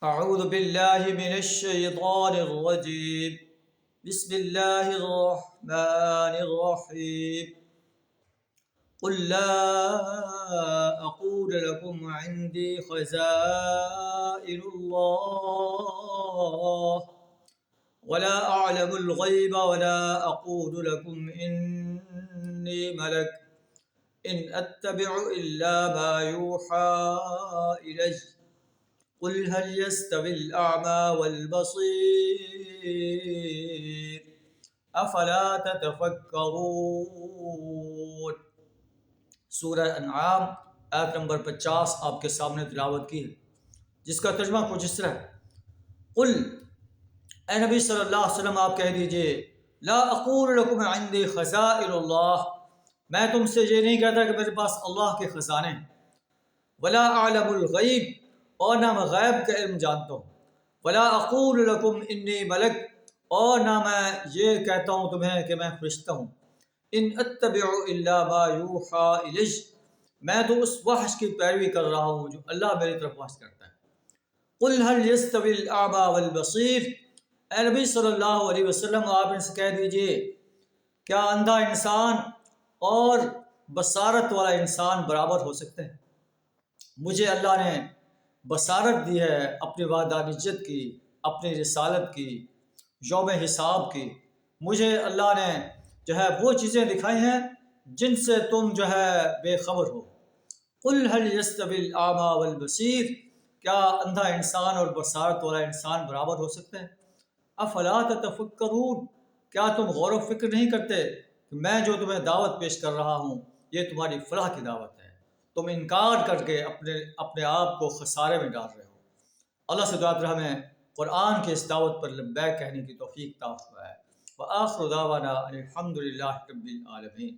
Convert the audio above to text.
أعوذ بالله من الشيطان الرجيم. بسم الله الرحمن الرحيم. قل لا أقول لكم عندي خزائن الله ولا أعلم الغيب ولا أقول لكم إني ملك إن أتبع إلا ما يوحى إلي قل هل يستوي الأعمى والبصير أفلا تتفكرون. سورہ انعام آیت نمبر 50 آپ کے سامنے تلاوت کی ہے، جس کا ترجمہ کچھ اس طرح ہے: قل، اے نبی صلی اللہ علیہ وسلم آپ کہہ دیجئے، لا اقول لکم عندی خزائن اللہ، میں تم سے یہ نہیں کہتا کہ میرے پاس اللہ کے خزانے ہیں، ولا اعلم الغیب، اور نہ میں غیب کا علم جانتا ہوں، ولا اقول لکم انی ملک، اور نہ میں یہ کہتا ہوں تمہیں کہ میں فرشتہ ہوں، ان اتبع الا ما یوحى الی، میں تو اس وحی کی پیروی کر رہا ہوں جو اللہ میری طرف وحی کرتا ہے. قل هل يستوي الاعمى والبصیر، اے نبی صلی اللہ علیہ وسلم آپ ان سے کہہ دیجئے، کیا اندھا انسان اور بصارت والا انسان برابر ہو سکتے ہیں؟ مجھے اللہ نے بصارت دی ہے اپنی وحدانیت کی، اپنی رسالت کی، یوم حساب کی. مجھے اللہ نے جو ہے وہ چیزیں دکھائی ہیں جن سے تم جو ہے بے خبر ہو. قل هل يستوي الاعمى والبصیر، کیا اندھا انسان اور بصارت والا انسان برابر ہو سکتے ہیں؟ افلا تتفکرون، کیا تم غور و فکر نہیں کرتے کہ میں جو تمہیں دعوت پیش کر رہا ہوں یہ تمہاری فلاح کی دعوت ہے، تم انکار کر کے اپنے آپ کو خسارے میں ڈال رہے ہو. اللہ سے دعا کر ہمیں قرآن کے اس دعوت پر لبیک کہنے کی توفیق عطا فرمائے. وآخر دعوانا ان الحمد للہ رب العالمین.